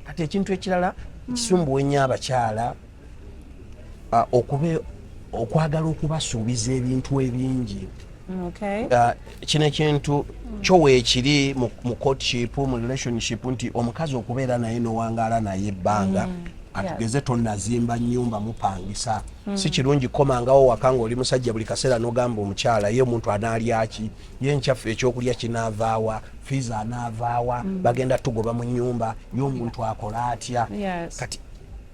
kati ekintu ekirala ekisumbuwa ennyo abakyala okwagala okubasuubiza ebintu ebingi. Kino ekintu kyo weekiri mu courtship mu relationship nti omukazi okubeera naye nowangaala naye ebbanga atugeze tonnazimba nnyumba mupangisa si kirungi komangawo waka ng'oli musajja buli kaseera n'ogamba omukyala ye omuntu anaalyaki ye nkyaffe ekyokulya kinaavaawa fiiza anaavaawa bagenda tugoba mu nnyumba ye omuntu akola atya. Kati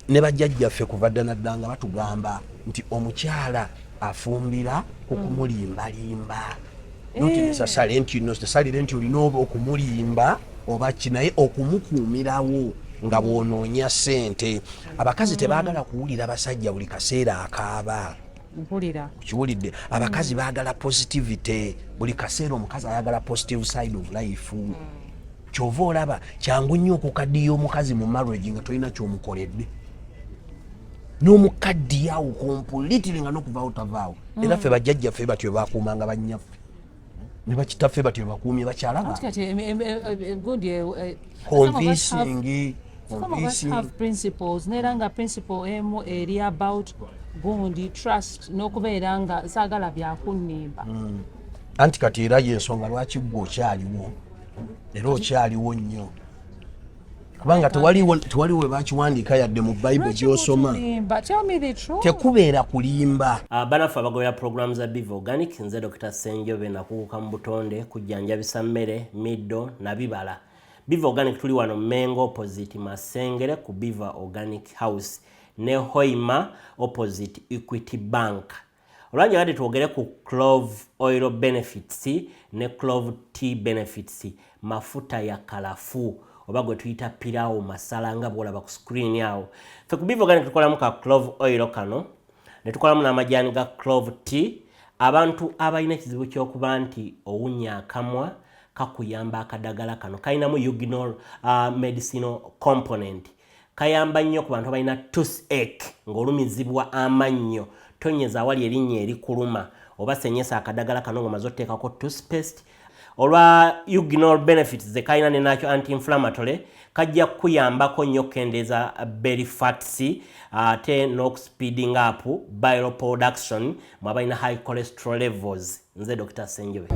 ne bajjajjaffe kuva dda nadda nga batugamba nti omukyala afumbira ku kumulimbalimba noti necessarily nti olina okumulimba oba kinaye okumukuumirawo nga bw'onoonya ssente. Abakazi tebaagala kuwulira basajja buli kaseera akaaba. Kiwulidde abakazi baagala positivity buli kaseera omukazi ayagala positive side of life. Kyova olaba kyangu nnyo okukaddiya omukazi mu marriage nga tolina ky'omukoledde n'omukaddiyawo completely nga n'okuvaawo tavaawo. Era ffe bajjajjaffe batyo bakuumanga bannyaffe ne bakitaffe batyo bakuumye bakyala convincing. Some of us have principles. Neranga principle emu eri about gundi trust n'okubeera nga saagala byakunnimba. Anti kati era y'ensonga lwaki gwe okyaliwo era okyaliwo nnyo kubanga tewaliwo we bakiwandiika yadde mu Bible gy'osoma tekubeera kulimba. Banaffe abagobera programu za Biva Organic nze Dr. Ssenjobe nakuguka mu butonde kujjanjabisa mmere middo na bibala. Biva Organic tuli wano Mengo opposite Masengere ku Biva Organic House ne Hoima opposite Equity Bank. Olwanyagadde twogere ku clove oil benefits ne clove tea benefits, mafuta ya kalafu oba gwe tuyita pirawo masala nga bwolaba ku screen yawo. Ffe ku Biva Organic tukolamu ka clove oil kano ne tukolamu n'amajaani ga clove tea. Abantu abalina ekizibu ky'okuba nti owunya akamwa kakuyamba akadagala kano kalinamu eugenol medicinal component. Kayamba nnyo ku bantu abalina toothache ng'olumizibwa amannyo tonyeza awali erinnya erikuluma oba senyesa akadagala kano ng'omaze otteekako toothpaste. Olwa eugenol benefits ze kalina ne nakyo anti-inflammatory kajja kuyambako nnyo kendeeza belly fats ate n'okuspeeding up bile production mu abalina high cholesterol levels. Nze Dr. Ssenjobe.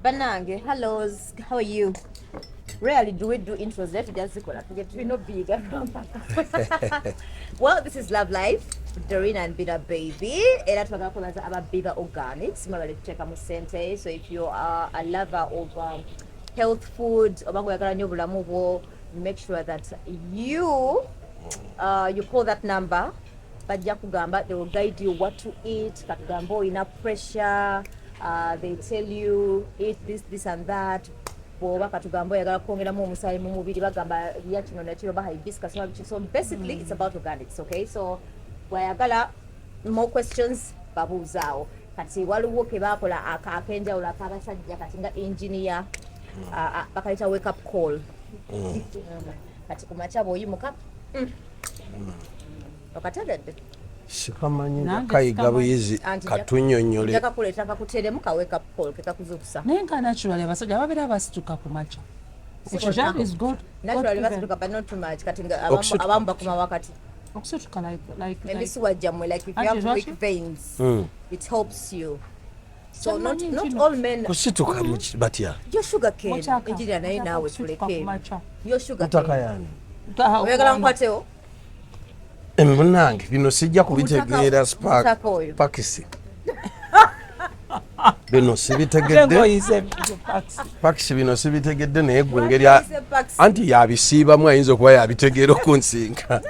Banange, hello, how are you? Rarely do we do intros, let's just get to know bigger. Well, this is Love Life, Doreen and Bida Baby. And that's what I'm calling about Biva Organics. Check out my center. So if you are a lover of health food, make sure that you call that number. But they will guide you what to eat. Enough pressure. They tell you eat this and that. So basically it's about organics, okay? So wayagala more questions babuzao kati waliwo ke bakola akakenja ola kabasajja kati nga engineer bakaleta wake up call kati kumacha boyimuka okatadde sikamanyi kayiga buyizi katunyonyole njaka kuleta kakuteremu ka wake up call kekakuzukusa nenga naturally abasajja babera basituka kumacha. That is good. Naturally basituka but not too much kati abamba kuma wakati okusituka like maybe suwajamwe like if you have weak veins it helps you. So not all men kusituka batya your sugar cane engineer naye nawe tuleke your sugar cane oyagala nkwateo munange bino sijja kubitegeera pakisi bino sibitegedde pakisi bino sibitegedde naye gwe ngeri anti yabisiibamu ayinza okuba yabitegeera okunsinga.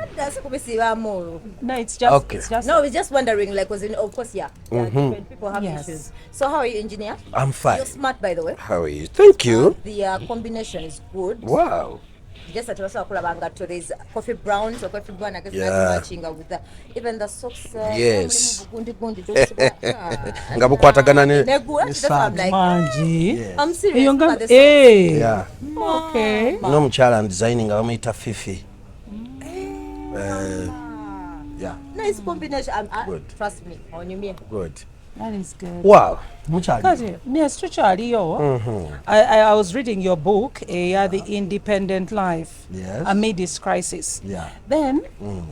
No, it's just wondering, like, of course, yeah. Different people have issues. So how are you, engineer? I'm fine. You're smart, by the way. How are you? Thank you. The combination is good. Wow. just that also kulabanga to there's coffee browns or coffee brown, I guess Yeah. that's matching with the even the socks. Yes. Nga bukwatagana ne Manji. Yes. I'm serious. Eyo About nga the socks. Yeah. Okay. N'omukyala designing nga bamuyita Fifi. Yeah. Nice combination. Good. Trust me. On you, me. Good. That is good. Wow. Mukyala. Kati, yes, tukyaliyo. I was reading your book, The Independent Life, Yes. Amid this crisis. Yeah. Then,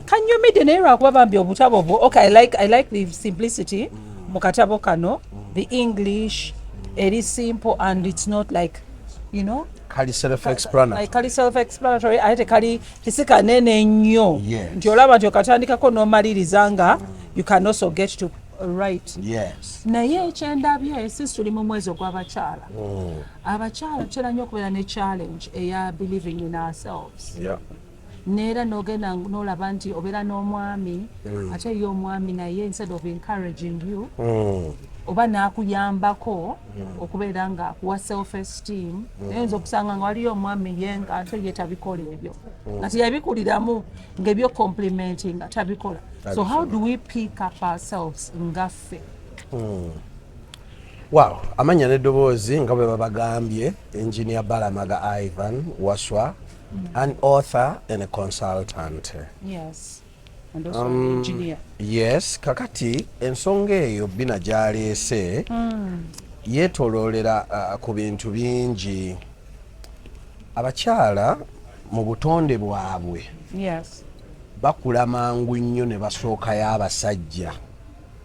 can you meet an era kuba bambi obutabo bwo? Okay, I like the simplicity. Mukatabo kano, the English, it is simple and it's not like, you know, Kali self-explanatory. like kali self-explanatory, ate kali tisika nene nnyo. Yes. Nti olaba nti okatandikako n'omaliriza nga you can also get to write. Yes. Naye ekyendabye since tuli mu mwezi ogw'abakyala, abakyala tutera nnyo okubeera ne challenge eya believing in ourselves. Yeah. Neera n'ogenda n'olaba nti obeera n'omwami ate ye omwami naye instead of encouraging you oba n'akuyambako okubeera nga akuwa self esteem naye oyinza okusanga nga waliyo omwami ye nga ate ye tabikola ebyo nga teyabikuliramu ng'ebyo complimenting nga tabikola. So how do we pick up ourselves ngaffe? Wow, amanya n'eddoboozi nga bwe babagambye Engineer Balamaga Ivan Waswa, an author and a consultant. Yes. And also an engineer. Yes, kakati ensonga eyo Bina gy'aleese yeetooloolera ku bintu bingi. Abakyala mu butonde bwabwe Yes. bakula mangu nnyo ne basookayo abasajja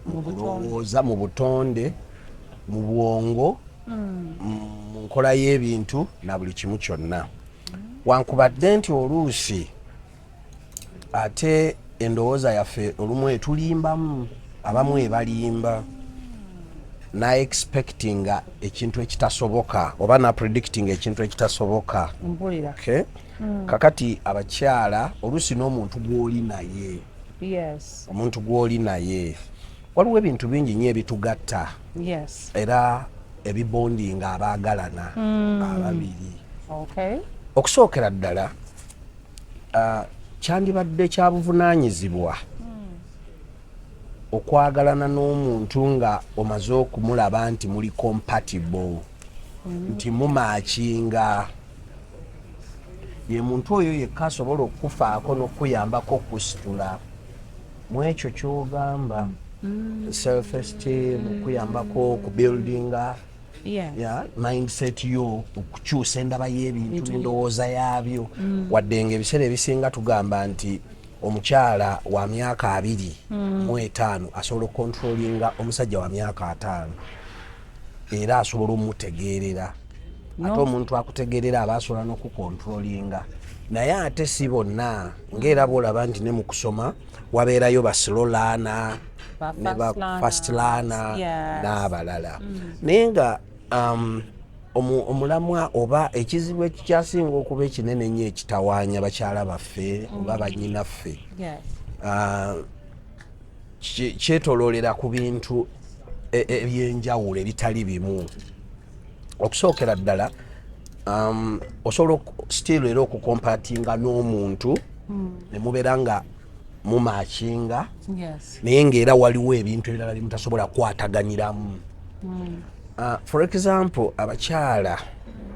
mu kulowooza mu butonde, mu bwongo, mu nkola y'ebintu na buli kimu kyonna. Wankubadde nti oluusi ate endowooza yaffe olumu etulimbamu, abamu ebalimba na expectinga ekintu ekitasoboka oba na predictinga ekintu ekitasoboka. Mpulira. Okay? Kakati abakyala oluusi n'omuntu gw'oli naye, Yes. omuntu gw'oli naye waliwo ebintu bingi nnyo ebitugatta Yes. era ebibondinga abaagalana ababiri. Okay. Okusookera ddala kyandibadde kya buvunaanyizibwa okwagalana n'omuntu nga omaze okumulaba nti muli compatible, nti mumaakinga. Ye muntu oyo yekka asobola okukufaako n'okuyambako okusitula mu ekyo ky'ogamba self esteem, okuyambako okubuildinga mindset yo, okukyusa endaba y'ebintu n'endowooza yaabyo. Wadde ng'ebiseera ebisinga tugamba nti omukyala wa myaka 25 asobola okontrolinga omusajja wa myaka 5 era asobola omutegeerera. Ate omuntu akutegeerera aba asobola n'okukontrolinga. Naye ate si bonna, ng'era bw'olaba nti ne mu kusoma wabeerayo ba slow learner ne ba fast learner n'abalala. Naye nga omulamwa oba ekizibu ekikyasinga okuba ekinene nnyo ekitawaanya bakyala baffe oba bannyinaffe kyetooloolera ku bintu ebyenjawulo ebitali bimu. Okusookera ddala osobola still era okukompatinga n'omuntu ne mubeera nga mumaakinga naye ng'era waliwo ebintu ebirala bimutasobola kukwataganiramu. For example, abakyala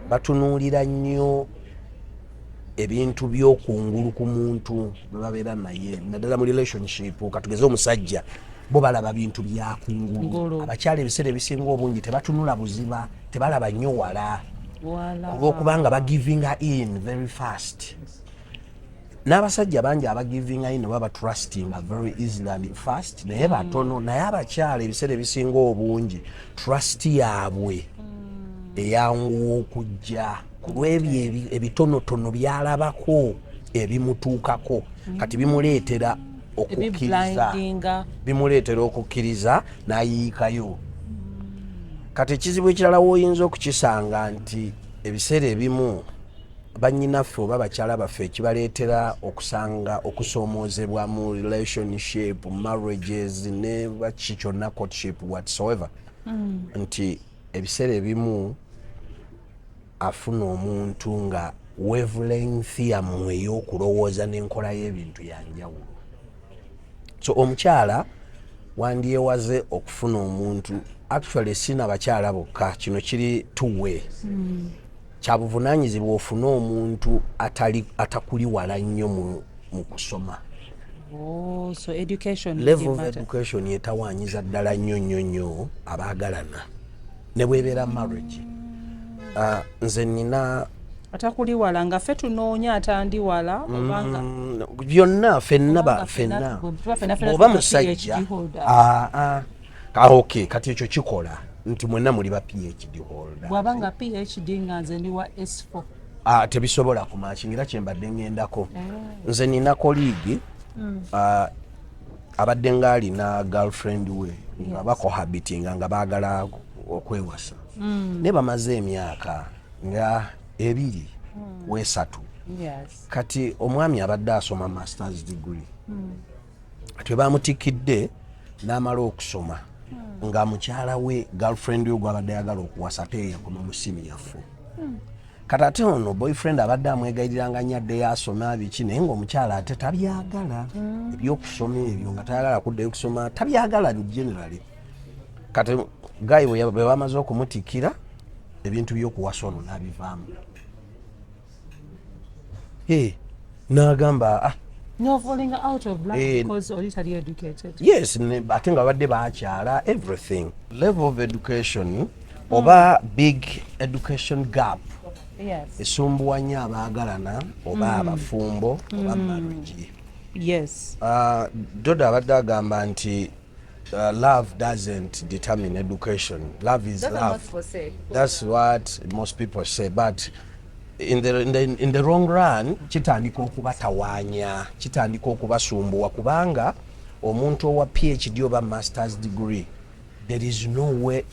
batunuulira nnyo ebintu by'okungulu ku muntu bwe babeera naye, naddala mu relationship. Katugeze omusajja bo balaba bintu byakungulu. Abakyala ebiseera ebisinga obungi tebatunula buziba, tebalaba nnyo wala olw'okubanga bagivinga in very fast. N'abasajja bangi abagivinga in oba batrustinga very easily and fast naye batono. Naye abakyala ebiseera ebisinga obungi trust yaabwe eyanguwa okujja ku lw'ebyo ebitonotono byalabako ebimutuukako kati bimuleetera okukkiriza n'ayiikayo. Kati ekizibu ekirala w'oyinza okukisanga nti ebiseera ebimu bannyinaffe oba bakyala baffe ekibaleetera okusanga okusoomoozebwa mu relationship, marriages ne baki kyonna courtship whatsoever nti ebiseera ebimu afuna omuntu nga wavelength yammwe ey'okulowooza n'enkola y'ebintu yanjawulo. So omukyala wandyewaze okufuna omuntu, actually sina bakyala bokka, kino kiri two way. Kyabuvunaanyizibwa ofune omuntu atakuli wala nnyo mu kusoma. So education, level of education yetawaanyiza ddala nnyo abaagalana ne bwebeera marriage. Nze nina atakuli wala nga ffe tunoonya atandi wala obanga byonna ffenna oba musajja okay, kati ekyo kikola nti mwenna muli ba PhD holder. bw'abanga PhD nga nze ndi wa S4 tebisobola kumakingira kyembadde ngendako. Nze nina koligi abadde ng'alina girlfriend we nga bakohabitinga nga baagala okwewasa ne bamaze emyaka nga 2-3. Kati omwami abadde asoma masters degree. Kati bamutikidde n'amala okusoma nga mukyala we girlfriend we gwabadde ayagala okuwasa teyakoma mu senior 4. Kati ate ono boyfriend abadde amwegayiriranga nnyo adde yasoma biki naye ng'omukyala ate tabyagala ebyokusoma ebyo nga tayagala kuddayo kusoma tabyagala generally. Kati gayi bwe bamaze okumutikira ebintu by'okuwasa ono n'abivaamu. N'agamba no falling out of love because oli tali educated. Yes, ate nga babadde baakyala everything. Level of education oba big education gap esumbuwa nnyo abaagalana oba abafumbo oba marriage. Dodo abadde agamba nti love doesn't determine education. Love is love. That's what most people say, but in the wrong run kitandika okubatawaanya, kitandika okubasumbuwa kubanga omuntu owa PhD oba masters degree there is no way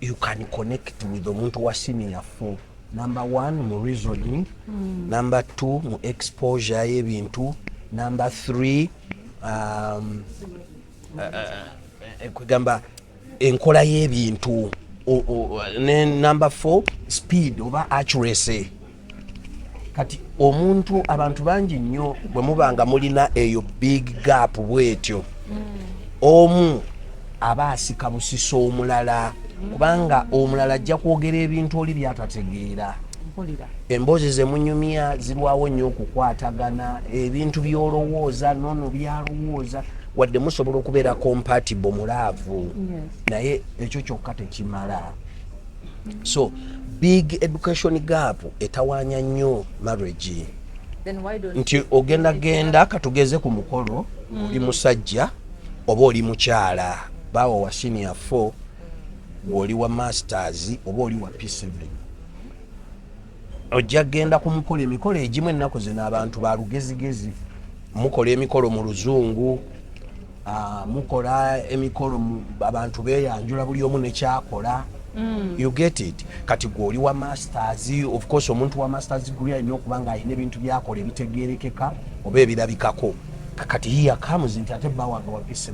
you can connect with omuntu wa senior 4. Number 1 mu reasoning, number 2 mu exposure y'ebintu, number 3 kugamba enkola y'ebintu, ne number 4 speed oba accuracy. Kati omuntu abantu bangi nnyo bwe mubanga mulina eyo big gap bwetyo omu aba asika busisa omulala kubanga omulala ajja kwogera ebintu oli byatategeera. Emboozi zemunyumya zirwawo nnyo okukwatagana, ebintu by'olowooza nono byalowooza wadde musobola okubeera compatible mulaavu naye ekyo kyokka tekimala. So big education gap etawaanya nnyo marriage. Nti ogenda katugeze ku mukolo oli musajja oba oli mukyala baawo wa senior 4 oli wa masters oba oli wa P7 ojja genda ku mukolo emikolo egimu ennaku zino abantu ba lugezigezi mukola emikolo mu luzungu mukola emikolo abantu beeyanjula buli omu nekyakola. You get it. Kati gwoli wa masters, of course omuntu wa masters degree alina okuba nga alina ebintu byakola ebitegeerekeka oba ebirabikako. Kati hiya comes nti ate bawanga wa P7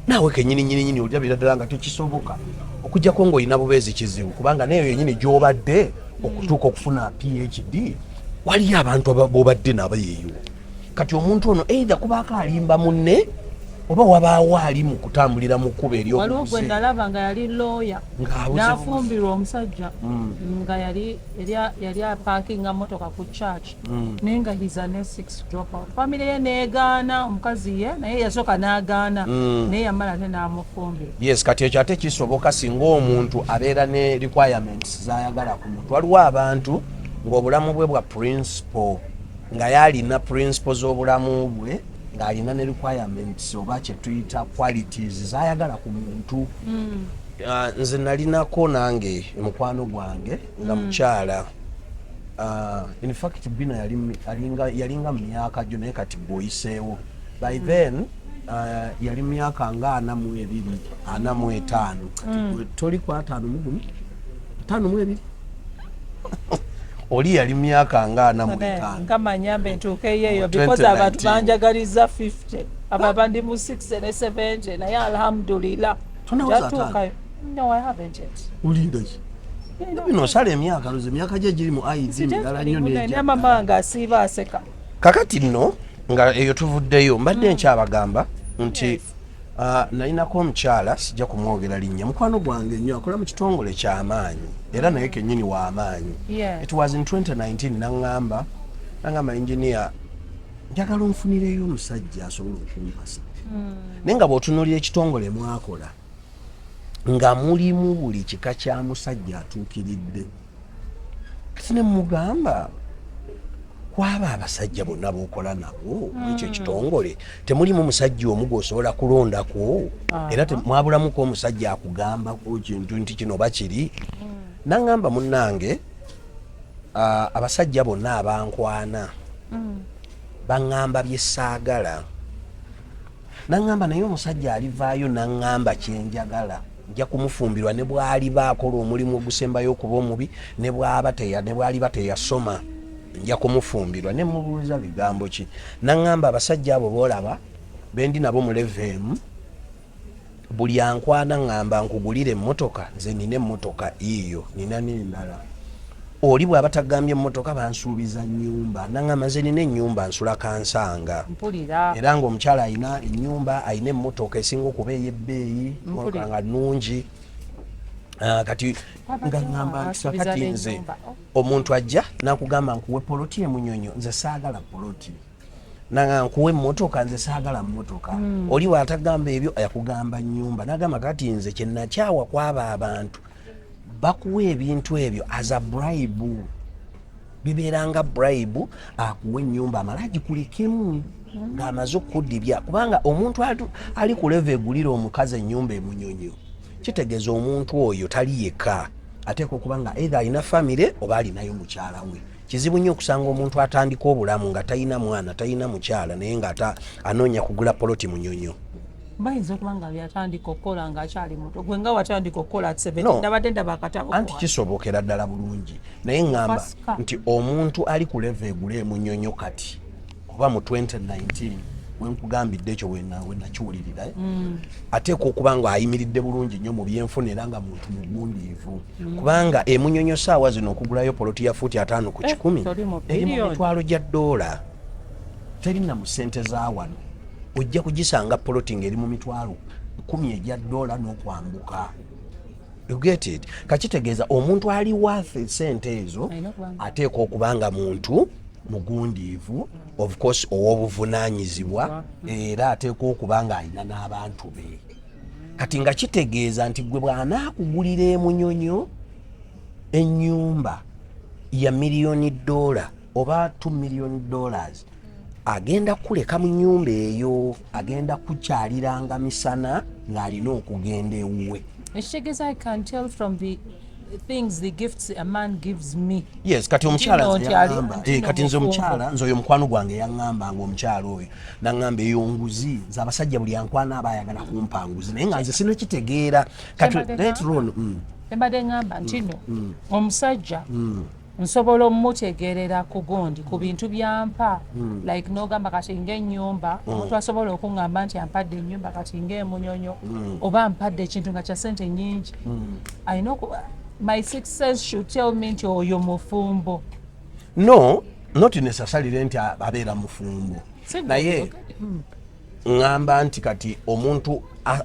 naawe kenyini olya biraddala nga tekisoboka okujjako ng'olina bubeezi kizibu kubanga nayo yennyini gy'obadde okutuuka okufuna PhD waliyo abantu b'obadde nabo yeeyo. Kati omuntu ono either kubaako alimba munne oba wabaawo ali mu kutambulira mu kkubo ery'okuze. Waliwo gwe ndalaba nga yali lawyer n'afumbirwa omusajja nga yali apaakinga motoka ku church naye nga he's a 6 dropout. Family ye neegaana, omukazi ye naye yasooka n'agaana naye yamala ate n'amufumbira. Yes, kati ekyo ate kisoboka singa omuntu abeera ne requirements z'ayagala ku muntu. Waliwo abantu ng'obulamu bwe bwa principle nga yalina principles z'obulamu bwe ng'alina ne requirements oba kye tuyita qualities z'ayagala ku muntu. Nze nalinako nange mukwano gwange nga mukyala. In fact bina yalinga mu myaka gyo naye kati bw'oyiseewo. By then yali myaka nga 42, 45. Toli kwa 5 oli yali myaka nga 45. Kama nyambe ntuuke yeeyo because abantu banjagaliza 50 ababa ndi mu 60 ne 70 naye alhamdulillah. Jatuukayo. No, I haven't yet. Ulinda ki? bino sala emyaka loze emyaka gye giri mu ID midala nnyo ne mama nga asiiba aseka kakati nno nga eyo tuvuddeyo mbadde nkyabagamba nti nalinako omukyala sijja kumwogera linnya mukwano gwange nnyo akola mu kitongole ky'amaanyi era naye kennyini w'amaanyi. It was in 2019 naŋŋamba engineer njagala onfunireyo omusajja asobola okumpasa naye nga bw'otunuulira ekitongole mwakola nga mulimu buli kika kya musajja atuukiridde kati ne mugamba kwaba abasajja bonna b'okola nabo ekyo ekitongole temulimu musajja omu gw'osobola kulondako era mwabulamuko omusajja akugambako kintu nti kino bakiri naŋŋamba munnange abasajja bonna abankwana baŋŋamba bye saagala naŋŋamba naye omusajja alivaayo naŋŋamba kyenjagala nja kumufumbirwa ne bw'aliba akola omulimu ogusembayo okuba omubi ne bw'aliba teyasoma nja kumufumbirwa ne mubuuza bigambo ki naŋŋamba abasajja abo boolaba bendi nabo mu level buli ankwana ŋŋamba nkugulire emmotoka nze nina emmotoka iyo nina n'endala oli bw'aba tagambye emmotoka bansuubiza nnyumba naŋŋamba nze nina ennyumba nsula kansanga era ng'omukyala alina ennyumba alina emmotoka esinga okuba ey'ebbeeyi nga nnungi kati nga ŋŋamba kati nze omuntu ajja nakugamba nkuwe poloti emunyonyo nze saagala poloti nanga nkuwe emmotoka nze saagala mmotoka oli bw'atagamba ebyo yakugamba nnyumba nagamba kati nze kyenakyawa kwaba abantu bakuwa ebintu ebyo as a bribe bibeeranga bribe akuwa ennyumba amala agikulekemu ng'amaze okudibya kubanga omuntu ali ku level egulira omukazi ennyumba emunyonyo kitegeeza omuntu oyo tali yekka ateeka okuba nga either alina famire oba alinayo mukyala we kizibu nnyo okusanga omuntu atandika obulamu nga talina mwana talina mukyala naye nga anoonya kugula poloti munyonyo bayinza okuba nga byatandika okukola ng'akyali muto gwe nga watandika okukola at 17 ndabadde ndaba akatabo anti kisobokera ddala bulungi naye ŋŋamba nti omuntu ali ku level egula emunyonyo kati oba mu 2019 wenkugambidde ekyo wenakiwulirira ateeka okuba nga ayimiridde bulungi nnyo mu byenfuna era nga muntu mugundiivu kubanga emunyonyo saawa zino okugulayo poloti ya fuuti 5 ku 10 eri mu mitwalo gya $, terina mu ssente za wano ojja kugisanga poloti ng'eri mu mitwalo 10 egya $, n'okwambuka. You get it? Kakitegeeza omuntu ali worth sente ezo ateeka okuba nga muntu mugundiivu of course ow'obuvunaanyizibwa era ateeka okuba nga alina n'abantu be kati nga kitegeeza nti gwe bw'anaakugulira emunyonyo ennyumba ya $1 million oba $2 million agenda kuleka mu nnyumba eyo agenda kukyaliranga misana ng'alina okugenda ewuwe. I can tell from the things, the gifts a man gives me. Yes, kati omukyala kati nze omukyala nze oyo mukwano gwange yaŋŋamba ng'omukyala oyo naŋŋamba eyo nguzi nze abasajja buli ankwana aba ayagala kumpa nguzi naye nga nze sinakitegeera kati embadde ŋŋamba nti no omusajja nsobola omutegeerera ku gundi ku bintu byampa like n'ogamba kati ng'ennyumba omuntu asobola okuŋŋamba nti ampadde ennyumba kati ng'emunyonyo oba ampadde ekintu nga kya ssente nnyingi alina my sixth sense should tell me nti oyo mufumbo. No, not necessarily nti abeera mufumbo naye ŋŋamba nti kati omuntu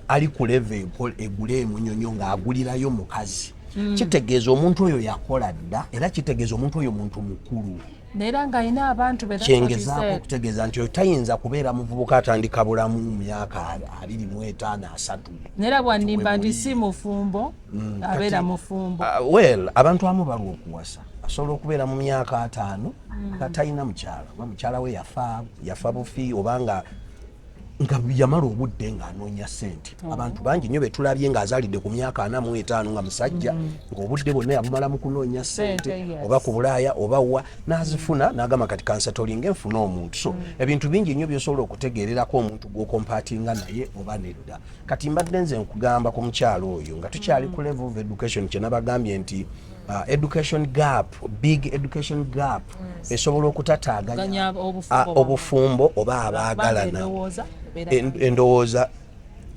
ali ku level egula emunyonyo ng'agulirayo mukazi kitegeeza omuntu oyo yakola dda era kitegeeza omuntu oyo muntu mukulu neera ng'alina abantu be kyengezaako okutegeeza nti oyo tayinza kubeera muvubuka atandika bulamu mu myaka 25-30 neera bwannimba nti si mufumbo abeera mufumbo well abantu amu bali okuwasa asobola okubeera mu myaka 5 nga talina mukyala oba mukyala we yafa bufi oba nga yamala obudde ng'anoonya ssente abantu bangi nnyo betulabye ng'azaalidde ku myaka 45 nga musajja ng'obudde bwonna yabumala mu kunoonya ssente oba ku bulaaya oba wa n'azifuna n'agamba kati kansatolinga enfuna omuntu so ebintu bingi nnyo by'osobola okutegeererako omuntu gw'okompaatinga naye oba nedda kati mbadde nze nkugamba ku mukyalo oyo nga tukyali ku level of education kye nabagambye nti education gap, big education gap esobola okutataaganya obufumbo oba abaagalana endowooza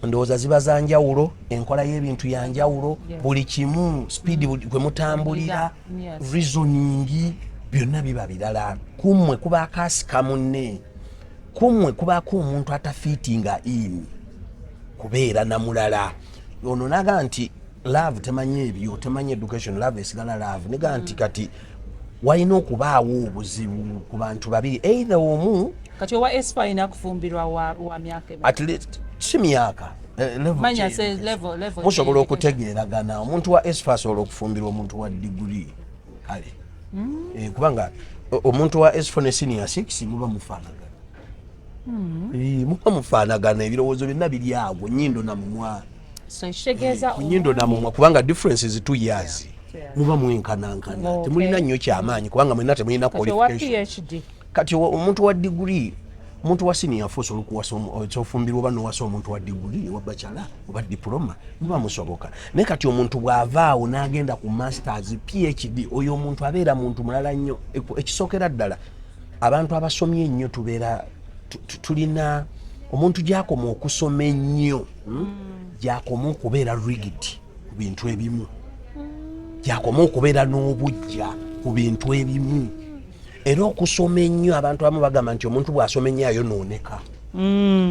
ndowooza ziba za njawulo, enkola y'ebintu ya njawulo, buli kimu speed kwe mutambulira, reasoning byonna biba birala. Kummwe kuba akaasika munne, kummwe kubaako omuntu atafiitinga in kubeera namulala. Ono naga nti love temanye ebyo, temanye education, love esigala love. Nega nti kati walina okubaawo obuzibu ku bantu babiri, either omu kati owa Espa ina kufumbirwa wa myaka at least si myaka level musobola okutegeeragana. Omuntu wa Espa asobola okufumbirwa omuntu wa degree kale kubanga omuntu wa Espa ne senior 6 muba mufaanagana, muba mufaanagana, ebirowoozo byonna biri awo, nnyindo na mumwa. So kitegeeza nnyindo na mumwa kubanga differences 2 years muba mwenkanankana, temulina nnyo kyamaanyi kubanga mwenna temulina qualification. Kati omuntu wa degree, omuntu wa senior force olukuwasofumbirwa oba nowasa omuntu wa degree wa bachelor oba diploma muba musoboka. Naye kati omuntu bw'avaawo n'agenda ku masters PhD, oyo omuntu abeera muntu mulala nnyo. Ekisookera ddala abantu abasomye ennyo tubeera tulina omuntu gy'akoma okusoma ennyo, gy'akoma okubeera rigid ku bintu ebimu, gy'akoma okubeera n'obujja ku bintu ebimu. Era okusoma ennyo abantu abamu bagamba nti omuntu bw'asoma ennyo ayonooneka.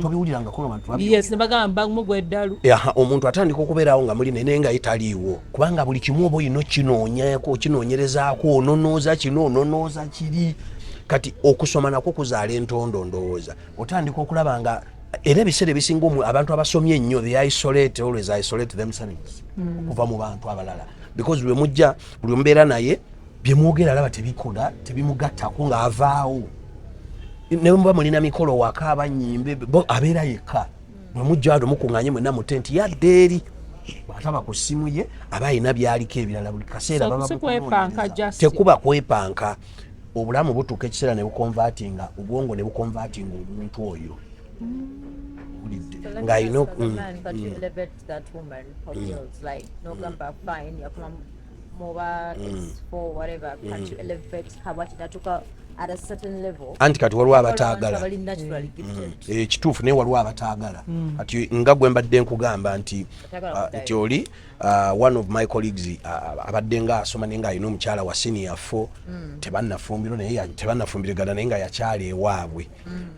Tobiwulirangako nga bantu bagamba mugwa eddalu. Omuntu atandika okubeerawo nga muli naye nga etaliiwo, kubanga buli kimu oba olina okinoonyaako, okinoonyerezaako, ononooza kino ononooza kiri. Kati okusoma nakwo kuzaala entondo ndowooza. Otandika okulaba nga era ebiseera ebisinga abantu abasomye ennyo always isolate themselves okuva mu bantu abalala, because lwe mujja buli mubeera naye byemwogera alaba tebikola, tebimugattako ng'avaawo. Ne muba mulina mikolo waka abanyimbe abeera yekka, bwe mujja ado mukuŋŋaanye mwenna mu tenti yadde eri, bw'ataba ku ssimu ye aba alina byaliko ebirala buli kaseera tekuba kwepanka. Obulamu butuuka ekiseera ne bukonvatinga obwongo ne bukonvatinga omuntu oyo. Ng'alina anti kati waliwo abataagala ekituufu, naye waliwo abataagala. Kati nga gwe mbadde nkugamba nti oli one of my colleagues abadde nga asoma naye ng'alina omukyala wa senior 4 tebannafumbirigana naye nga yakyala ewaabwe,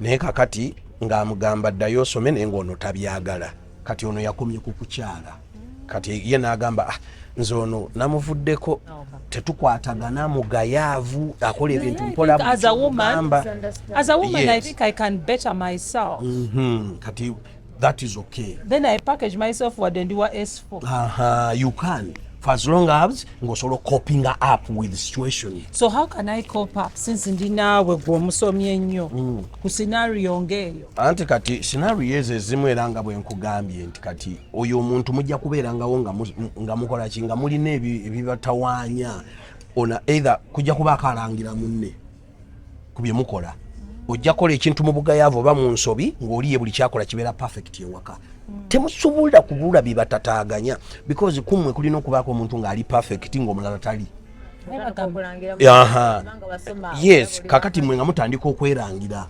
naye kakati ng'amugamba ddayo osome naye ng'ono tabyagala. Kati ono yakomye ku kukyala, kati ye n'agamba nze ono namuvuddeko, tetukwatagana, mugayaavu, akola ebintu mpola. As a woman, I think I can better myself. Kati that is okay. Then I package myself what then do S4. You can, for as long as ngosobola coping up with the situation. So how can I cope up since ndinawe gwomusomye nnyo ku scenario ngeyo? Anti kati scenario ezimu era nga bwe nkugambye nti kati oyo omuntu mujja kubeerangawo nga mukola ki, nga mulina ebibatawaanya. Ona either kujja kuba akalangira munne ku bye mukola, ojja kola ekintu mu bugayaavu oba mu nsobi ng'oliye buli kyakola kibeera perfect ewaka. Temusobola kubula bibatataaganya, because kummwe kulina okubaako omuntu ng'ali perfect ng'omulala tali. Yes, kakati mwe nga mutandika okwerangira.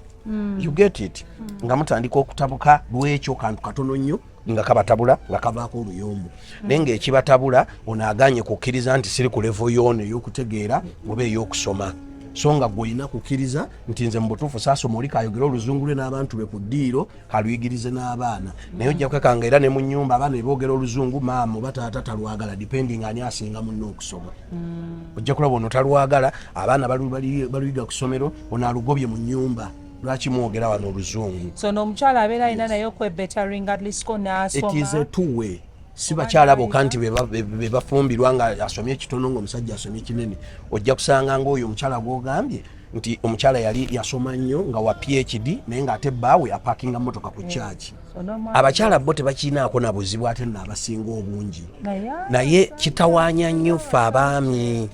You get it? Nga mutandika okutabuka lw'ekyo kantu katono nnyo nga kabatabula nga kavaako oluyombo. Naye ng'ekibatabula onaaganye kukkiriza nti siri ku level yono ey'okutegeera oba ey'okusoma. So nga gwolina kukkiriza nti nze mu butuufu saasoma oli kayogera oluzungu lwe n'abantu be ku ddiiro kaluyigirize n'abaana. Naye ojja kwekanga era ne mu nnyumba abaana ne boogera oluzungu maama oba taata talwagala, depending ani asinga munno okusoma. Ojja kulaba ono talwagala, abaana baluyiga ku ssomero, ono alugobye mu nnyumba. Lwaki mwogera wano oluzungu? So n'omukyala abeera alina naye okwebettering at least ko n'asoma. It is a two-way. Si bakyala bokka nti be bafumbirwa nga asomye ekitono ng'omusajja asomye kinene. Ojja kusanga ng'oyo omukyala gw'ogambye nti omukyala yali yasoma nnyo nga wa PhD naye ng'ate bbaawe apakinga mmotoka ku kyaki. Abakyala bo tebakinaako na buzibu ate n'abasinga obungi. Naye kitawaanya nnyo ffe abaami,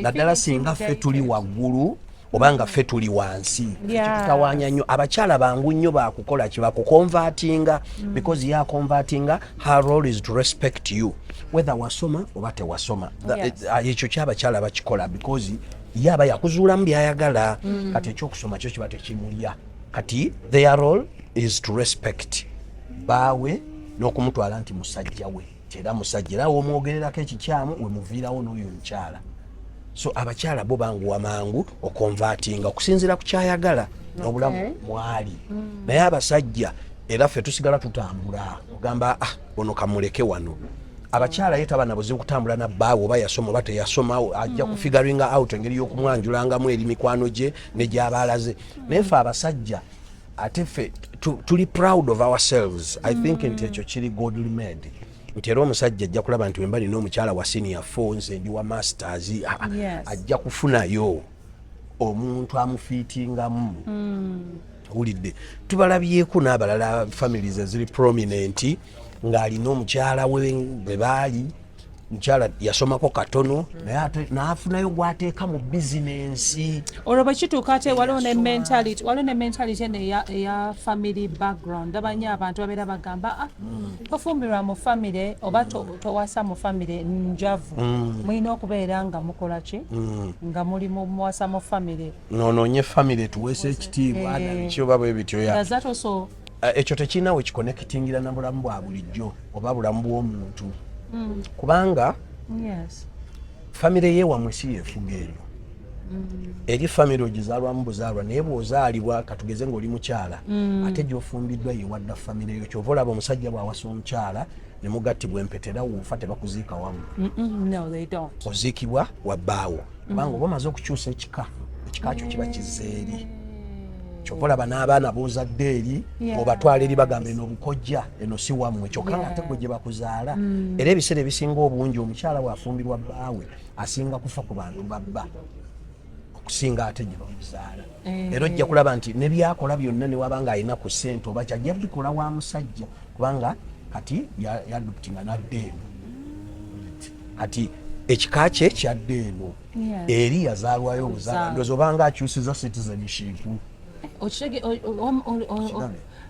naddala singa ffe tuli waggulu obanga ffe tuli wansi. Kitawaanya nnyo. Abakyala bangu nnyo bakukola ki, bakukonvatinga, because ya konvatinga, her role is to respect you whether wasoma oba tewasoma. Ekyo ky'abakyala bakikola because ye aba yakuzuulamu byayagala. Kati ekyokusoma kyo kiba tekimulya. Kati their role is to respect baawe n'okumutwala nti musajja we era musajja era womwogererako ekikyamu wemuviirawo n'oyo omukyala. So abakyala bo banguwa mangu okonvatinga okusinziira ku kyayagala n'obulamu mwali. Naye abasajja era ffe tusigala tutambula ogamba ono kamuleke wano. Abakyala ye taba na buzibu kutambula na bbaawe oba yasoma oba teyasoma, ajja kufigaringa out engeri y'okumwanjulangamu eri mikwano gye ne gy'abaalaze. Naye ffe abasajja ate ffe tuli proud of ourselves. I think nti ekyo kiri godly made. Nti era omusajja ajja kulaba nti wemba nina omukyala wa senior 4 nze ndi wa masters ajja kufunayo omuntu amufiitingamu. Wulidde tubalabyeko n'abalala families eziri prominent ng'alina omukyala we bwe baali mukyala yasomako katono naye ate n'afunayo gw'ateeka mu bizinensi. Olwo bwe kituuka ate waliwo ne mentality eno eya family background. Abanye abantu babeera bagamba tofumbirwa mu famire oba towasa mu famire njavu. Mulina okubeera nga mukola ki nga muli muwasa mu famire. Noonoonye famire tuweesa ekitiibwa nabiki oba bwe bityo ekyo tekirina we kikonekitingira na bulamu bwa bulijjo oba bulamu bw'omuntu. Kubanga famire yeewamwe si yeefuga eyo. Eri famire ogizaalwamu buzaalwa naye bw'ozaalibwa katugeze ng'oli mukyala ate gy'ofumbiddwa yeewadda famire eyo. Kyova olaba omusajja bw'awasa omukyala ne mugattibwa empetera wuufa tebakuziika wamu. Oziikibwa wa bbaawo kubanga oba omaze okukyusa ekika kyo kiba kizza eri. Kyova olaba n'abaana b'ozadde eri obatwala eri bagamba eno obukojja eno si wammwe kyokka nga ate gwe gye bakuzaala. Era ebiseera ebisinga obungi omukyala bw'afumbirwa bbaawe asinga kufa ku bantu babba okusinga ate gye bamuzaala. Era ojja kulaba nti ne byakola byonna ne waba ng'alina ku ssente oba kyajja bikola wa musajja kubanga kati yaduputinga n'adde eno. Kati ekika kye kyadde eno eri yazaalwayo obuzaala ndowooza obanga akyusiza citizenship.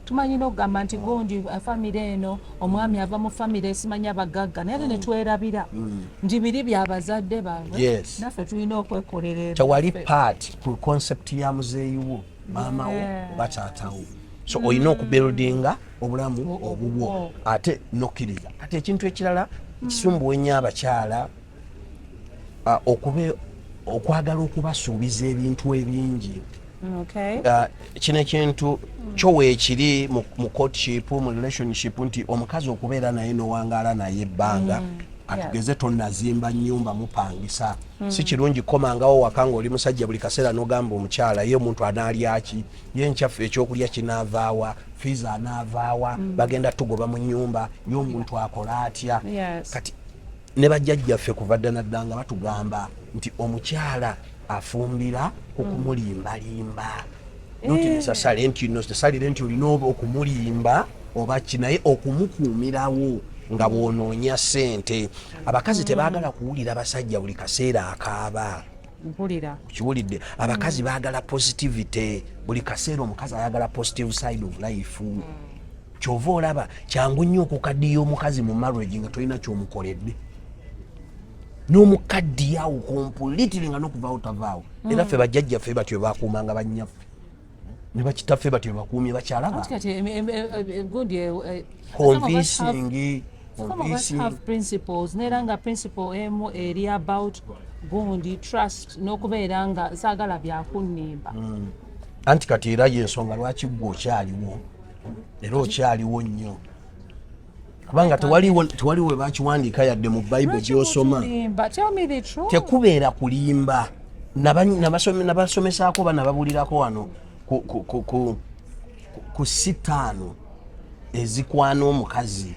Tumanyi n'okugamba nti gundi famire eno omwami ava mu famire esimanya abagagga naye ate ne twerabira nti biri byabazadde baabwe naffe tulina okwekolera. Tewali part ku concept ya muzeeyiwo maamawo oba taatawo. So olina okubuildinga obulamu obubwo ate nokkiriza. Ate ekintu ekirala ekisumbuwa ennyo abakyala okwagala okubasuubiza ebintu ebingi. Kino ekintu kyo weekiri mu courtship mu relationship nti omukazi okubeera naye n'owangaala naye ebbanga atugeze tonnazimba nnyumba mupangisa. Si kirungi komangawo waka ng'oli musajja buli kaseera n'ogamba omukyala ye omuntu anaalyaki ye nkyafu ekyokulya kinaavaawa fiiza anaavaawa bagenda tugoba mu nnyumba ye omuntu akola atya. Kati ne bajjajjaffe kuva dda nadda nga batugamba nti omukyala afumbira okumulimbalimba. Noti necessarily nti olina okumulimba oba kinaye okumukuumirawo nga bw'onoonya ssente. Abakazi tebaagala kuwulira basajja buli kaseera akaaba. Kiwulidde abakazi baagala positivity buli kaseera omukazi ayagala positive side of life. Kyova olaba kyangu nnyo okukaddiya omukazi mu marriage nga tolina ky'omukoledde n'omukaddiyawo completely nga n'okuvaawo tavaawo. Era ffe bajjajjaffe batyo bakuumanga bannyaffe ne bakitaffe batyo bakuumye bakyala ba convincing. Some of us have principles neera nga principle emu eri about gundi trust n'okubeera nga saagala byakunnimba. Anti kati era y'ensonga lwaki gwe okyaliwo era okyaliwo nnyo kubanga tewali we bakiwandiika yadde mu Bible gy'osoma tekubeera kulimba. Nabasomesaako bana babulirako wano ku sitaano ezikwana omukazi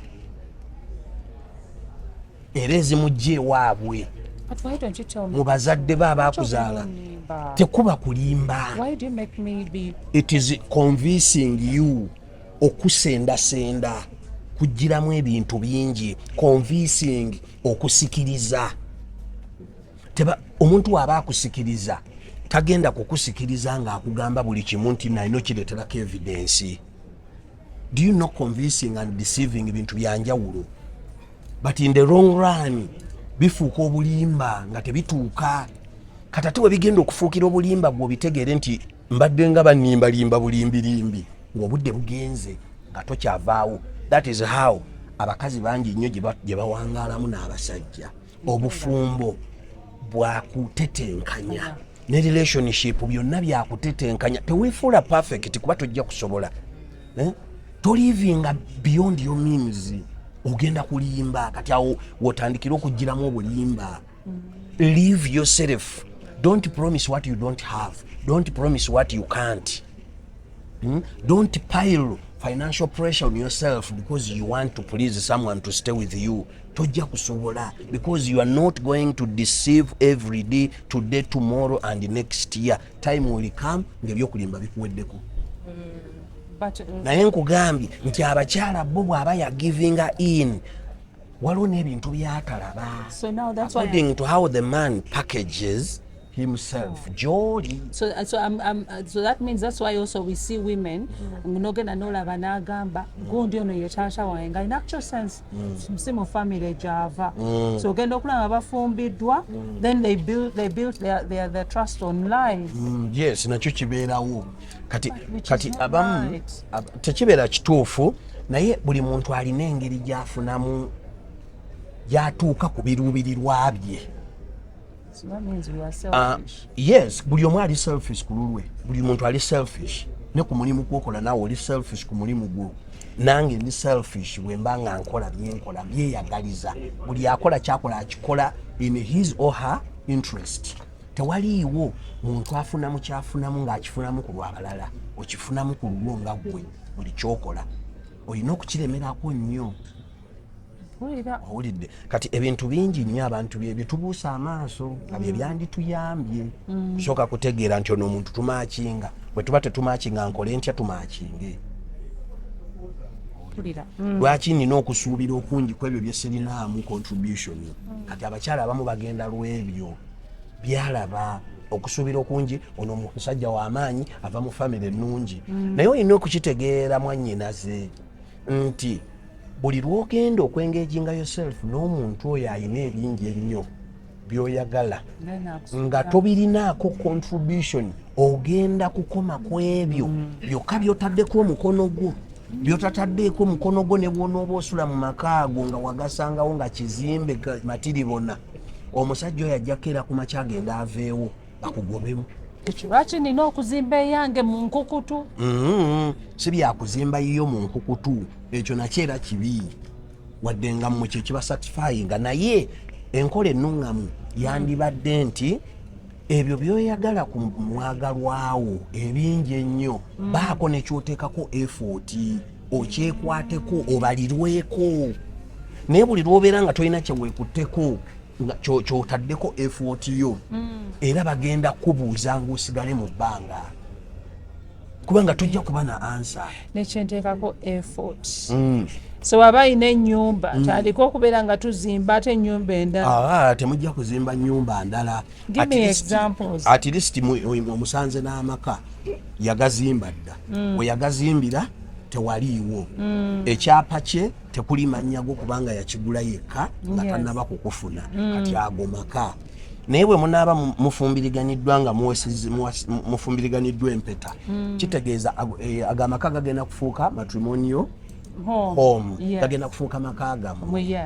era ezimujja ewaabwe mu bazadde be abaakuzaala tekuba kulimba. It is convincing you okusendasenda kugiramu ebintu bingi convincing okusikiriza. Omuntu aba akusikiriza tagenda kukusikiriza nga akugamba buli kimu nti nalina kireeterako evidence. Do you know convincing and deceiving bintu byanjawulo but in the long run bifuuka obulimba nga tebituuka. Kati ate we bigenda okufuukira obulimba gwe obitegeere nti mbadde nga bannimbalimba bulimbirimbi ng'obudde bugenze nga tokyavaawo. That is how abakazi bangi nnyo gye bawangaalamu n'abasajja obufumbo bwakutetenkanya ne relationship byonna byakutetenkanya teweefuula perfect kuba tojja kusobola tolivinga beyond your means ogenda kulimba kati awo wotandikira okugiramu obulimba live yourself don't promise what you don't have don't promise what you can't don't pile financial pressure on yourself because you want to please someone to stay with you tojja kusobola because you are not going to deceive every day today tomorrow and next year time will come ng'ebyokulimba bikuweddeko naye nkugambye nti abakyala bo bw'aba ya givinga in waliwo n'ebintu byatalaba according to how the man packages himself jolly. So that means that's why also we see women nogenda nolaba n'agamba gundi ono ye taata wange nga in actual sense si mu family gyava so ogenda okulaba bafumbiddwa then they build their trust on lies. Yes, nakyo kibeerawo kati abamu tekibeera kituufu naye buli muntu alina engeri gy'afunamu gy'atuuka ku biruubirirwa bye. So that means we are selfish. Yes, buli omu ali selfish ku lulwe buli muntu ali selfish ne ku mulimu gwokola naawe oli selfish ku mulimu gwo nange ndi selfish bwe mba nga nkola byenkola byeyagaliza buli akola kyakola akikola in his or her interest tewaliiwo muntu afunamu kyafunamu ng'akifunamu ku lw'abalala okifunamu ku lulwo nga ggwe buli kyokola olina okukiremerako nnyo owulidde kati ebintu bingi nnyo abantu byetubuusa amaaso nga bye byandituyambye kusooka kutegeera nti ono omuntu tumaakinga bwe tuba tetumaakinga nkole ntya tumaakinge lwaki nina okusuubira okungi ku ebyo bye sirinaamu contribution kati abakyala abamu bagenda lw'ebyo byalaba okusuubira okungi ono omusajja w'amaanyi ava mu famire ennungi naye olina okukitegeera mwannyinaze nti buli lwogenda okwengeginga yourself n'omuntu oyo alina ebingi ennyo byoyagala nga tobirinaako contribution ogenda kukoma ku ebyo byokka byotaddeko omukono gwo byotataddeeko omukono gwo ne bwonooba osula mu maka ago nga wagasangawo nga kizimbe matiribona omusajja oyo ajjako era ku makya agenda aveewo bakugobemu lwaki nina okuzimba eyange mu nkukutu si byakuzimba yiyo mu nkukutu ekyo nakyo era kibi wadde nga mmwe kyo kiba satisfyinga naye enkola ennuŋŋamu yandibadde nti ebyo byoyagala ku mwagalwawo ebingi ennyo baako nekyoteekako effort okyekwateko obalirweko naye buli lwobeera nga tolina kyeweekutteko kyotaddeko effort yo era bagenda kubuuza ng'osigale mu bbanga kubanga tojja kuba na ansa nekyenteekako effort so waba ayina ennyumba tandika okubeera nga tuzimba ate ennyumba endala temujja kuzimba nnyumba ndala at least omusanze n'amaka yagazimba dda we yagazimbira tewaliiwo ekyapa kye tekuli mannya go kubanga yakigula yekka nga tannaba kukufuna kati ago maka naye bwe munaaba mufumbiriganiddwa nga mufumbiriganiddwa empeta kitegeeza agamaka gagenda kufuuka matrimonial home gagenda kufuuka maka gammwe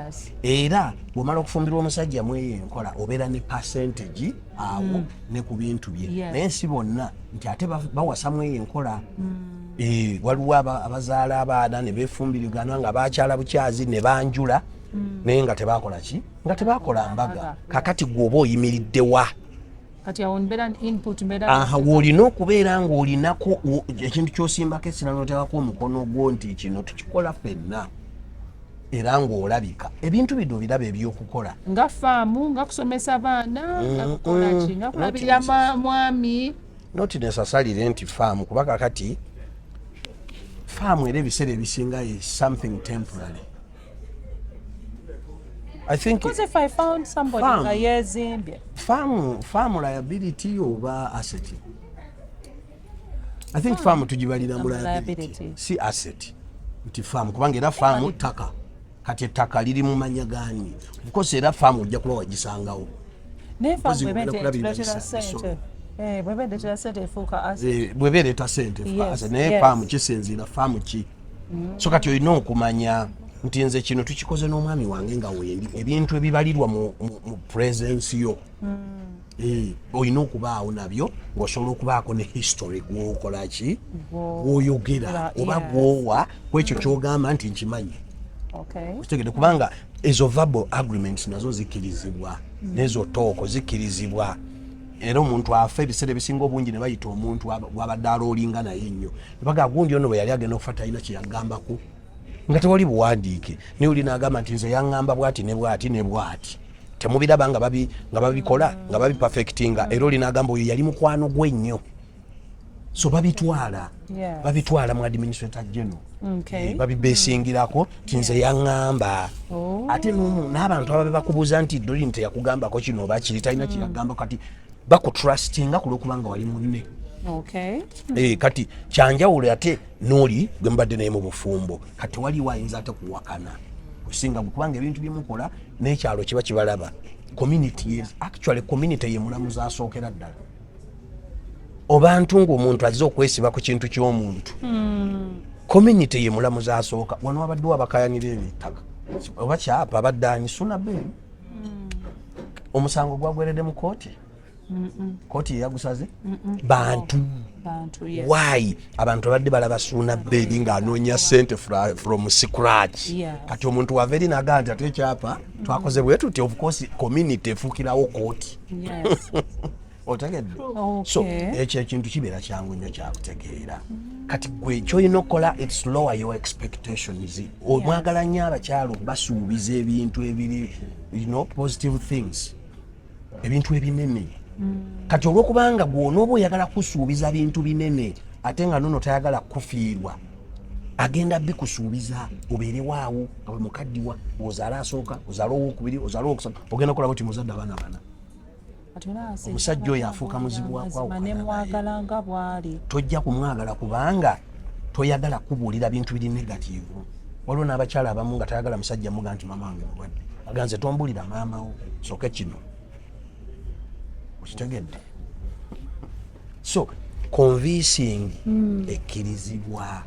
era bw'omala okufumbirwa omusajja mweyo enkola obeera ne percentage awo ne ku bintu bye naye si bonna nti ate bawasa mweyo enkola waliwo abazaala abaana ne beefumbirigana nga bakyala bukyazi ne banjula naye nga tebakola ki nga tebakola mbaga kakati gwoba oyimiriddewa woolina okubeera ng'olinako ekintu kyosimbako essira n'oteekako omukono gwo nti kino tukikola ffenna era ng'olabika ebintu bino biraba ebyokukola nga faamu nga kusomesa baana nga kukola ki nga kulabirira mwami not necessarily nti faamu kuba kakati faamu era ebiseera ebisinga is something temporary. I think because if I found somebody farm liability over asset. I think farm tujibalira mu liability si asset nti farm kubanga era farm taka kati taka liri mu manya gani because era farm ojja kuba wagisangawo ne farm bwebendetera sente efuuka asset bwebereeta sente naye farm kisinziira farm ki so kati olina okumanya nti nze kino tukikoze n'omwami wange nga wendi ebintu ebibalirwa mu presence yo olina okubaawo nabyo ng'osobola okubaako ne history gwokola ki gwoyogera oba gwowa kwekyo kyogamba nti nkimanyi kitegede kubanga ezo verbal agreements nazo zikkirizibwa n'ezo tooko zikkirizibwa era omuntu afa ebiseera ebisinga obungi ne bayita omuntu wabadde aloolinga naye nnyo nebaga gundi ono bwe yali agenda okufa talina kyeyagambako nga tewali buwandiike naye oli n'agamba nti nze yaŋŋamba bw'ati ne bw'ati ne bw'ati temubiraba nga babikola nga babipafectinga era oli n'agamba oyo yali mukwano gwe nnyo so babitwala mu administrator general babibesingirako nti nze yaŋŋamba ate n'abantu ababe bakubuuza nti Doreen teyakugambako kino oba kiri talina kyeyagambako kati bakutrustinga ku lw'okubanga wali munne kati kyanjawulo ate n'oli gwe mbadde naye mu bufumbo kati waliwo ayinza ate kuwakana kusinga kubanga ebintu byemukola n'ekyalo kiba kibalaba community ye mulamuzi asookera ddala obantu ng'omuntu azze okwesiba ku kintu ky'omuntu community ye mulamuzi asooka wano wabaddewo abakayanira ebitaka oba kyapa abaddaanyi suna beeri omusango gwagweredde mu kooti kooti yeyagusaze bantu why abantu abadde balaba suuna beeri ng'anoonya ssente from scratch kati omuntu wava eri nagaa nti ate ekyapa twakoze bwe tuti of course community efuukirawo kooti otegedde so ekyo ekintu kibeera kyangu nnyo kyakutegeera kati gwe kyolina okukola its lower your expectations omwagala nnyo abakyalo basuubiza ebintu ebiri positive things ebintu ebinene kati olw'okubanga gw'onooba oyagala kusuubiza bintu binene ate nga nono tayagala kufiirwa agenda bikusuubiza obeerewaawo nga bwe mukaddiwa ozaala asooka ozaala owokubiri ozaala owokusatu ogenda okulaba nti muzadde abaana bana omusajja oyo afuuka muzibu wakwamwagalanga bwali tojja kumwagala kubanga toyagala kubuulira bintu biri negativu waliwo n'abakyala abamu nga tayagala musajja muga nti mama wange mulwadde aganze tombuulira maamawo soke kino okitegedde so convincing ekkirizibwa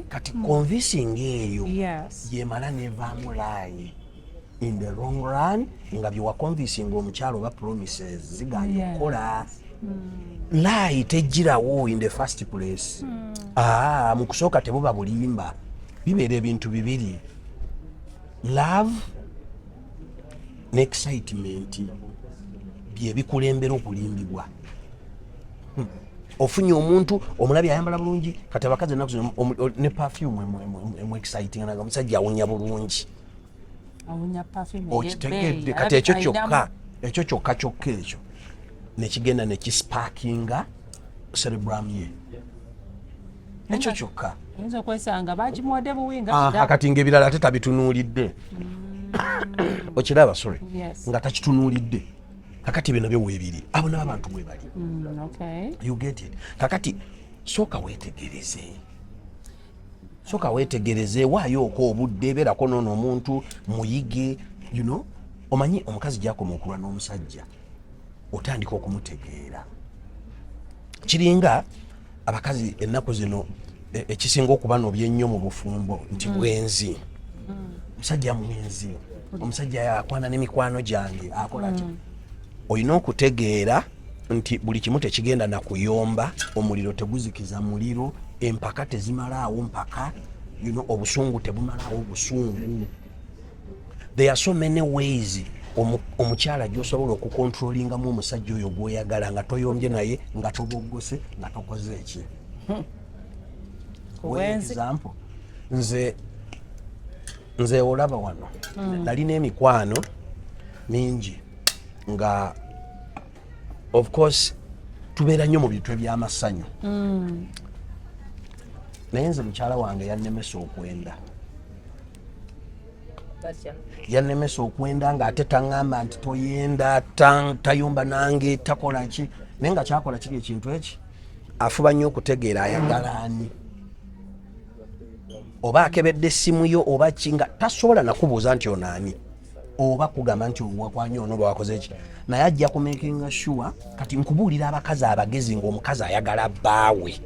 kati convincing eyo yemala nevaamu laayi in the long run nga byewaconvincing omukyalo oba promises ziganya okukola laayi tejjirawo in the first place mu kusooka tebuba bulimba bibeera ebintu bibiri love ne excitement byebikulembera okulimbibwa ofunye omuntu omulabye ayambala bulungi kati abakazi ennaku zino ne perfume emu exciting nga omusajja awunya bulungi okitegedde kati ekyo kyokka ekyo nekigenda nekisparkinga cerebrum ye ekyo kyokka kati ngaebirala ate tabitunuulidde okiraba sorry nga takitunuulidde kakati bino byo weebiri abo n'abantu bwe bali you get it kakati sooka weetegereze waayooko obudde beerako noono omuntu muyige omanyi omukazi gyakoma okulwa n'omusajja otandika okumutegeera kiringa abakazi ennaku zino ekisinga okuba nobye ennyo mu bufumbo nti bwenzi omusajja mwenzi omusajja yakwana n'emikwano gyange akola ki olina okutegeera nti buli kimu tekigenda nakuyomba omuliro teguzikiza muliro empaka tezimalaawo mpaka obusungu tebumalaawo busungu there are so many ways omukyala gyosobola okukontrolingamu omusajja oyo gwoyagala nga toyombye naye nga toboggose nga tokoze eki example nze olaba wano nalina emikwano mingi nga of course tubeera nnyo mu bintu ebyamasanyu naye nze mukyala wange yannemesa okwenda ng'ate taŋŋamba nti toyenda tayomba nange takola ki naye nga kyakola kiri ekintu eki afuba nnyo okutegeera ayagala ani oba akebedde essimu yo oba ki nga tasobola nakubuuza nti onaani oba kugamba nti wakwanye ono oba wakoze ki naye ajja kumakinga sure kati nkubuulira abakazi abagezi ng'omukazi ayagala bbaawe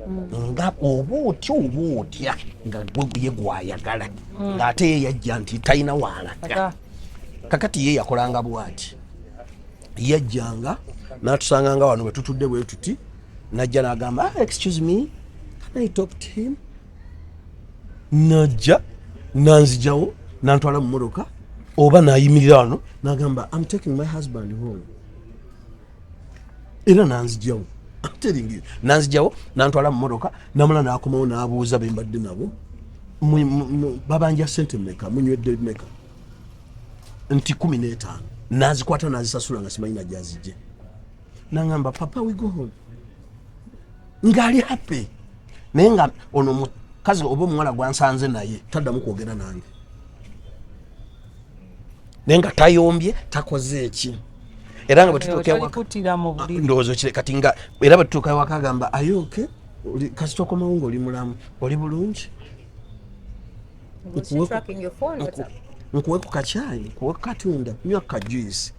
nga oba otya nga ye gwayagala ng'ate ye yajja nti talina waalaga kakati ye yakolanga bwati yajjanga n'atusanganga wano bwe tutudde bwe tuti najja n'agamba excuse me can I talk to him najja nanzijawo nantwala mu motoka oba nayimirira wano n'agamba I'm taking my husband home era nanzijawo nanzijawo nantwala mu motoka namala n'akomawo n'abuuza be mbadde nabo babanja sente mmeka munywedde mmeka nti 15 nazikwata nazisasula nga simanyi najazije nangamba papa we go home ngali happy naye nga ono mukazi oba omuwala gwansanze naye taddamu kwogera nange naye nga tayombye takoze eki era nga bwetutuukndowooza kire kati nga era bwetutuuka waka agamba ayoke kasita okomawo ngaoli mulamu oli bulungi nkuwe ku kacaayi nkuwe ku katunda nywa kajuisi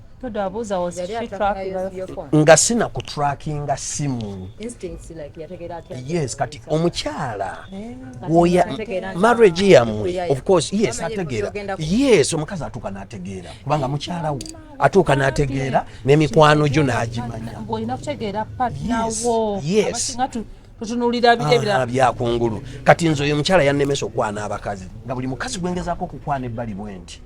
nga sina kutrackinga simu yes kati omukyala marriage yammwe of course yes ategeera yes omukazi atuuka n'ategeera kubanga mukyala wo atuuka n'ategeera n'emikwano gyo n'agimanya yes tutunulira bibira byakungulu kati nzo oyo mukyala yannemesa okwana abakazi nga buli mukazi gwengezaako okukwana ebbali bwenti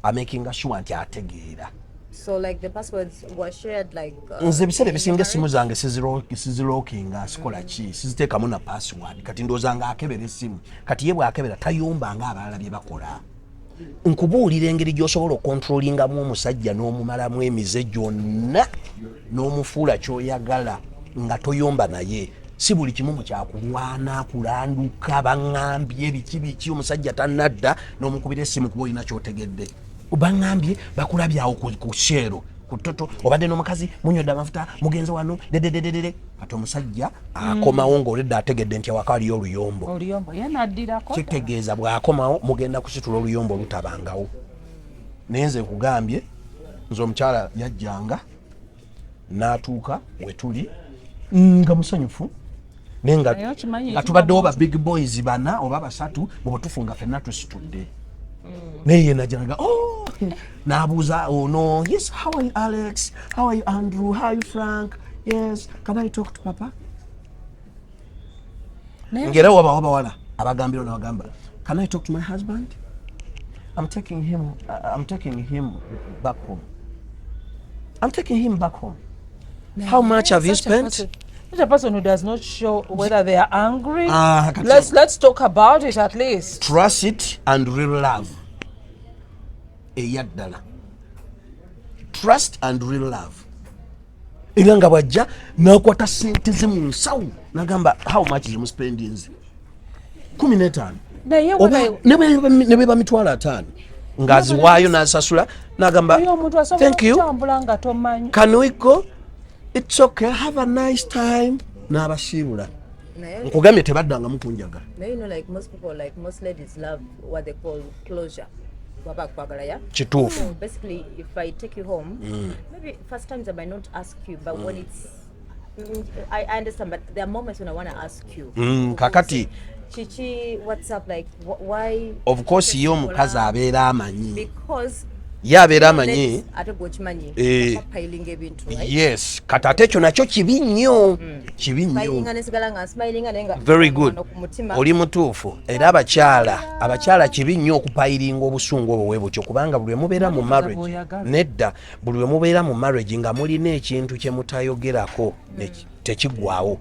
amakinga sure nti ategeera. So like the passwords were shared like nze biseera ebisinga essimu zange sizirookinga sikola ki siziteekamu na password kati ndoozanga akebera essimu kati ye bw'akebera tayomba nga abalala bye bakola nkubuulira engeri gy'osobola okontrolingamu omusajja n'omumalamu emize gyonna n'omufuula ky'oyagala nga toyomba naye si buli kimu mukyakulwana kulanduka baŋŋambye biki omusajja tannadda n'omukubira essimu kuba olina ky'otegedde baŋŋambye bakulabyawo ku sheero ku toto obadde n'omukazi munywedde amafuta mugenze wano dedededede kati omusajja akomawo ng'oledde ategedde nti awaka aliyo oluyombo kitegeeza bw'akomawo mugenda kusitula oluyombo olutabangawo naye nze kugambye nze omukyala yajjanga n'atuuka we tuli nga musanyufu naye nga tubaddewo ba big boys bana oba basatu bwe tufunga ffenna tusitudde naye ye najjanaga n'abuuza ono yes how are you Alex, how are you Andrew, how are you Frank, yes can I talk to papa ngera waba bawala abagambira n'abagamba can I talk to my husband I'm taking him back home how much have you spent? Such a person who does not show whether they are angry. Let's talk about it at least. Trust it and real love. Eyaddala. Trust and real love. Iranga bwajja n'akwata sente ze mu nsawo n'agamba how much is spending nze 15 ne beba mitwalo 5 ng'aziwaayo n'asasula n'agamba thank you can we go it's okay have a nice time n'abasiibula nkugambye tebaddanga mukunjaga. You know like most people like most ladies love what they call closure. Kituufu. Basically if I take you home maybe first times I might not ask you but when it's I understand but there are moments when I want to ask you kakati Chichi what's up like why of course yo mukazi abeera amanyi because ye abeera amanyi yes kati ate ekyo nakyo kibi nnyo very good oli mutuufu era abakyala kibi nnyo okupayiringa obusungu obwo bwebutyo kubanga buli mubeera mu marriage nedda buli mubeera mu marriage nga mulina ekintu kye mutayogerako tekigwawo